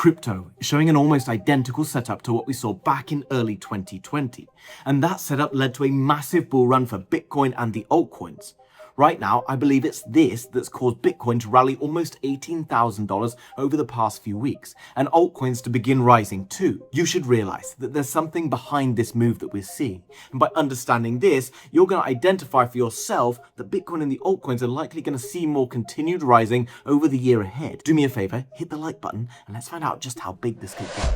crypto is showing an almost identical setup to what we saw back in early 2020. And that setup led to a massive bull run for Bitcoin and the altcoins. Right now, I believe it's this that's caused Bitcoin to rally almost $18,000 over the past few weeks, and altcoins to begin rising too. You should realize that there's something behind this move that we're seeing, and by understanding this, you're going to identify for yourself that Bitcoin and the altcoins are likely going to see more continued rising over the year ahead. Do me a favor, hit the like button, and let's find out just how big this could get.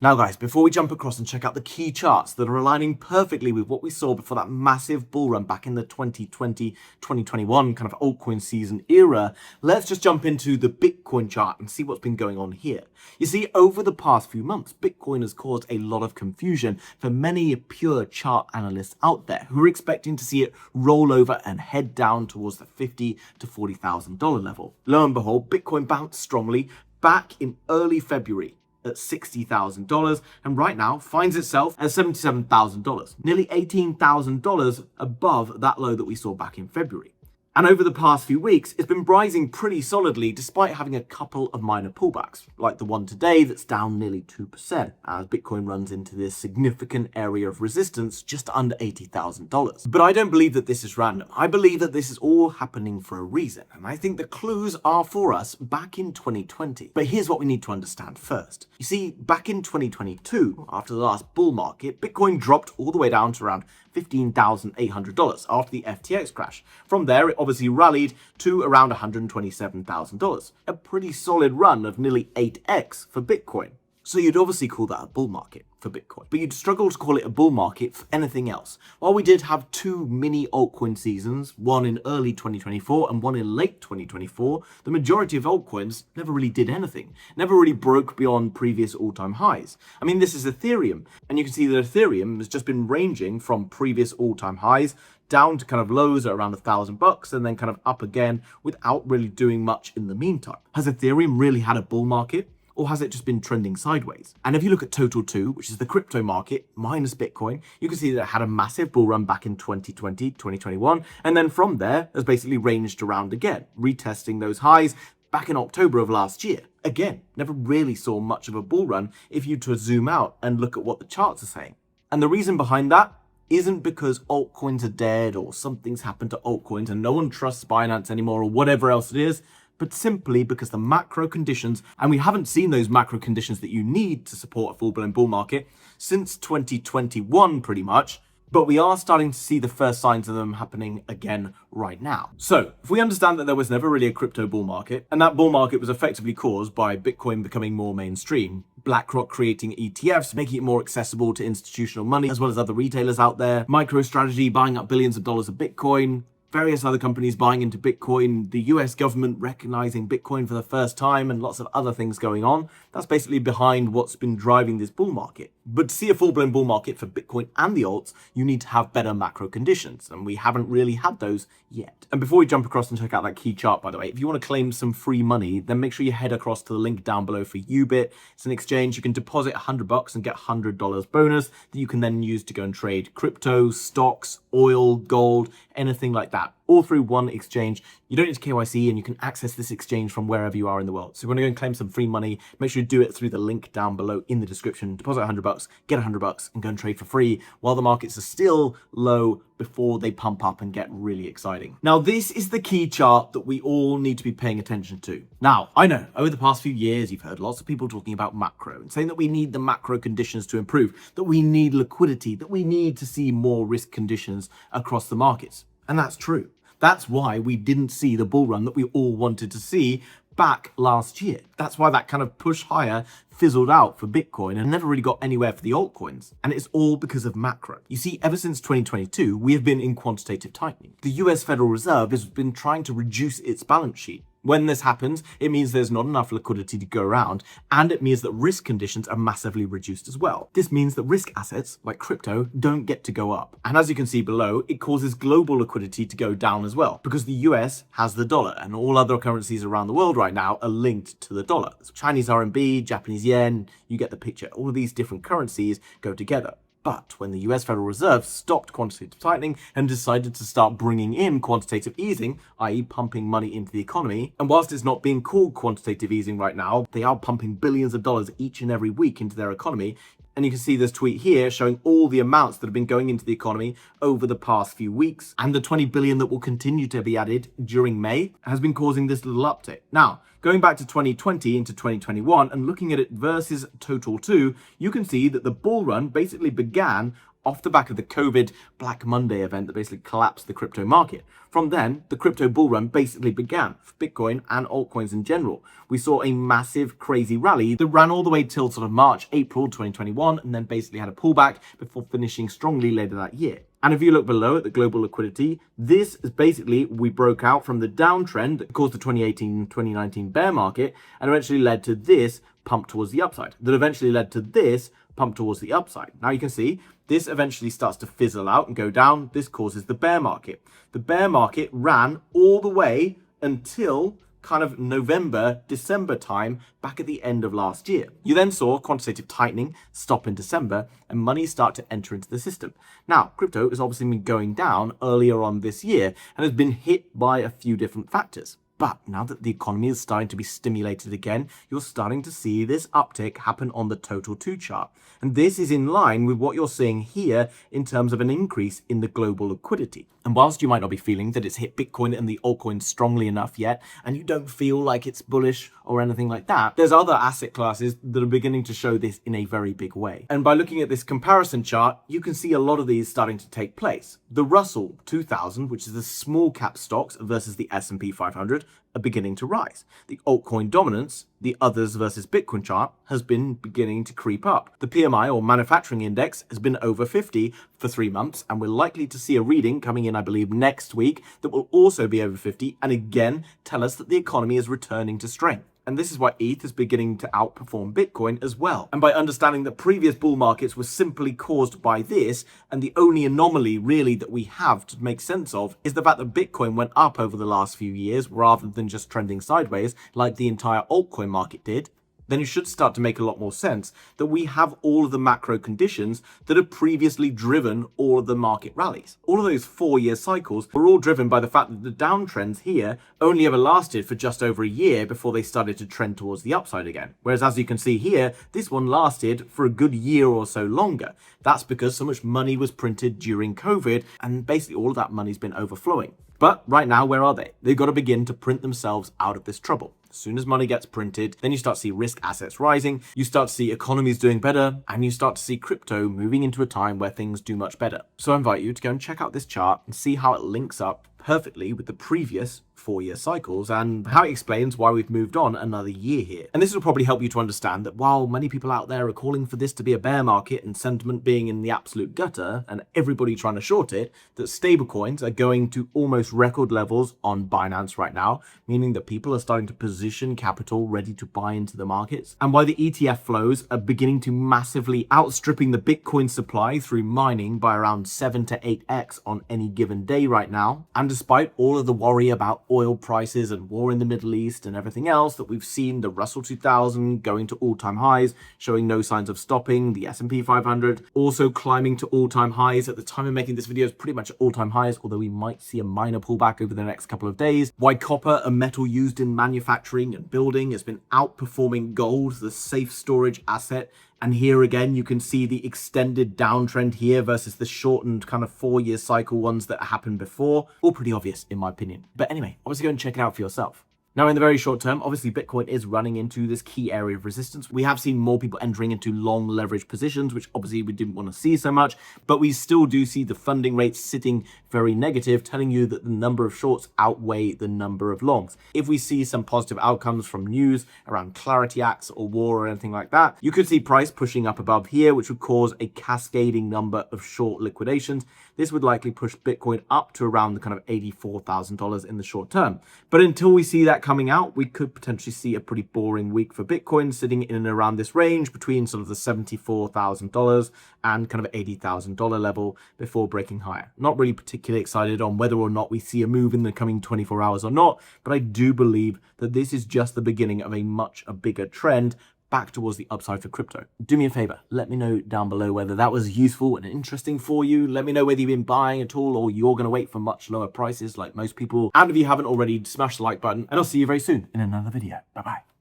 Now guys, before we jump across and check out the key charts that are aligning perfectly with what we saw before that massive bull run back in the 2020-2021 kind of altcoin season era, let's just jump into the Bitcoin chart and see what's been going on here. You see, over the past few months, Bitcoin has caused a lot of confusion for many pure chart analysts out there who are expecting to see it roll over and head down towards the $50,000 to $40,000 level. Lo and behold, Bitcoin bounced strongly back in early February at $60,000 and right now finds itself at $77,000, nearly $18,000 above that low that we saw back in February. And over the past few weeks, it's been rising pretty solidly despite having a couple of minor pullbacks, like the one today that's down nearly 2% as Bitcoin runs into this significant area of resistance just under $80,000. But I don't believe that this is random. I believe that this is all happening for a reason, and I think the clues are for us back in 2020. But here's what we need to understand first. You see, back in 2022, after the last bull market, Bitcoin dropped all the way down to around $15,800 after the FTX crash. From there, it obviously rallied to around $127,000, a pretty solid run of nearly 8x for Bitcoin. So you'd obviously call that a bull market for Bitcoin, but you'd struggle to call it a bull market for anything else. While we did have two mini altcoin seasons, one in early 2024 and one in late 2024, the majority of altcoins never really did anything, never really broke beyond previous all-time highs. I mean, this is Ethereum, and you can see that Ethereum has just been ranging from previous all-time highs down to kind of lows at around $1,000 and then kind of up again without really doing much in the meantime. Has Ethereum really had a bull market? Or has it just been trending sideways? And if you look at Total 2, which is the crypto market minus Bitcoin, you can see that it had a massive bull run back in 2020, 2021, and then from there has basically ranged around again, retesting those highs back in October of last year. Again, never really saw much of a bull run if you to zoom out and look at what the charts are saying. And the reason behind that isn't because altcoins are dead or something's happened to altcoins and no one trusts Binance anymore or whatever else it is, but simply because the macro conditions, and we haven't seen those macro conditions that you need to support a full-blown bull market since 2021 pretty much, but we are starting to see the first signs of them happening again right now. So if we understand that there was never really a crypto bull market, and that bull market was effectively caused by Bitcoin becoming more mainstream, BlackRock creating ETFs, making it more accessible to institutional money, as well as other retailers out there, MicroStrategy buying up billions of dollars of Bitcoin, various other companies buying into Bitcoin, the US government recognizing Bitcoin for the first time, and lots of other things going on. That's basically behind what's been driving this bull market. But to see a full-blown bull market for Bitcoin and the alts, you need to have better macro conditions, and we haven't really had those yet. And before we jump across and check out that key chart, by the way, if you want to claim some free money, then make sure you head across to the link down below for Yubit. It's an exchange. You can deposit $100 and get $100 bonus that you can then use to go and trade crypto, stocks, oil, gold, anything like that, all through one exchange. You don't need to KYC, and you can access this exchange from wherever you are in the world. So if you want to go and claim some free money, make sure you do it through the link down below in the description. Deposit $100, get $100 and go and trade for free while the markets are still low before they pump up and get really exciting. Now, this is the key chart that we all need to be paying attention to. Now, I know over the past few years, you've heard lots of people talking about macro and saying that we need the macro conditions to improve, that we need liquidity, that we need to see more risk conditions across the markets. And that's true. That's why we didn't see the bull run that we all wanted to see back last year. That's why that kind of push higher fizzled out for Bitcoin and never really got anywhere for the altcoins. And it's all because of macro. You see, ever since 2022, we have been in quantitative tightening. The US Federal Reserve has been trying to reduce its balance sheet. When this happens, it means there's not enough liquidity to go around, and it means that risk conditions are massively reduced as well. This means that risk assets, like crypto, don't get to go up. And as you can see below, it causes global liquidity to go down as well, because the US has the dollar, and all other currencies around the world right now are linked to the dollar. So Chinese RMB, Japanese yen, you get the picture. All of these different currencies go together. But when the US Federal Reserve stopped quantitative tightening and decided to start bringing in quantitative easing, i.e. pumping money into the economy, and whilst it's not being called quantitative easing right now, they are pumping billions of dollars each and every week into their economy. And you can see this tweet here showing all the amounts that have been going into the economy over the past few weeks. And the 20 billion that will continue to be added during May has been causing this little uptick. Now, going back to 2020 into 2021 and looking at it versus total 2, you can see that the bull run basically began off the back of the COVID Black Monday event that basically collapsed the crypto market. From then, the crypto bull run basically began for Bitcoin and altcoins in general. We saw a massive, crazy rally that ran all the way till sort of March, April 2021, and then basically had a pullback before finishing strongly later that year. And if you look below at the global liquidity, this is basically, we broke out from the downtrend that caused the 2018-2019 bear market and eventually led to this pump towards the upside, that eventually led to this pump towards the upside. Now you can see this eventually starts to fizzle out and go down. This causes the bear market. The bear market ran all the way until kind of November, December time back at the end of last year. You then saw quantitative tightening stop in December and money start to enter into the system. Now, crypto has obviously been going down earlier on this year and has been hit by a few different factors. But now that the economy is starting to be stimulated again, you're starting to see this uptick happen on the total 2 chart. And this is in line with what you're seeing here in terms of an increase in the global liquidity. And whilst you might not be feeling that it's hit Bitcoin and the altcoins strongly enough yet, and you don't feel like it's bullish or anything like that, there's other asset classes that are beginning to show this in a very big way. And by looking at this comparison chart, you can see a lot of these starting to take place. The Russell 2000, which is the small cap stocks versus the S&P 500, are beginning to rise. The altcoin dominance, the others versus Bitcoin chart, has been beginning to creep up. The PMI or manufacturing index has been over 50 for 3 months, and we're likely to see a reading coming in, I believe, next week that will also be over 50 and again tell us that the economy is returning to strength. And this is why ETH is beginning to outperform Bitcoin as well. And by understanding that previous bull markets were simply caused by this, and the only anomaly really that we have to make sense of is the fact that Bitcoin went up over the last few years rather than just trending sideways like the entire altcoin market did, then it should start to make a lot more sense that we have all of the macro conditions that have previously driven all of the market rallies. All of those 4-year cycles were all driven by the fact that the downtrends here only ever lasted for just over a year before they started to trend towards the upside again. Whereas as you can see here, this one lasted for a good year or so longer. That's because so much money was printed during COVID and basically all of that money's been overflowing. But right now, where are they? They've got to begin to print themselves out of this trouble. As soon as money gets printed, then you start to see risk assets rising, you start to see economies doing better, and you start to see crypto moving into a time where things do much better. So I invite you to go and check out this chart and see how it links up perfectly with the previous 4-year cycles and how it explains why we've moved on another year here. And this will probably help you to understand that while many people out there are calling for this to be a bear market and sentiment being in the absolute gutter and everybody trying to short it, that stablecoins are going to almost record levels on Binance right now, meaning that people are starting to position capital ready to buy into the markets, and why the ETF flows are beginning to massively outstripping the Bitcoin supply through mining by around 7 to 8x on any given day right now. And despite all of the worry about oil prices and war in the Middle East and everything else that we've seen, the Russell 2000 going to all-time highs, showing no signs of stopping, the S&P 500 also climbing to all-time highs. At the time of making this video, it's pretty much at all-time highs, although we might see a minor pullback over the next couple of days. Why copper, a metal used in manufacturing and building, has been outperforming gold, the safe storage asset. And here again, you can see the extended downtrend here versus the shortened kind of 4-year cycle ones that happened before. All pretty obvious in my opinion. But anyway, obviously go and check it out for yourself. Now, in the very short term, obviously Bitcoin is running into this key area of resistance. We have seen more people entering into long leverage positions, which obviously we didn't want to see so much, but we still do see the funding rates sitting very negative, telling you that the number of shorts outweigh the number of longs. If we see some positive outcomes from news around clarity acts or war or anything like that, you could see price pushing up above here, which would cause a cascading number of short liquidations. This would likely push Bitcoin up to around the kind of $84,000 in the short term. But until we see that coming out, we could potentially see a pretty boring week for Bitcoin, sitting in and around this range between sort of the $74,000 and kind of $80,000 level before breaking higher. Not really particularly excited on whether or not we see a move in the coming 24 hours or not, but I do believe that this is just the beginning of a much bigger trend back towards the upside for crypto. Do me a favor, let me know down below whether that was useful and interesting for you. Let me know whether you've been buying at all or you're going to wait for much lower prices like most people. And if you haven't already, smash the like button, and I'll see you very soon in another video. Bye-bye.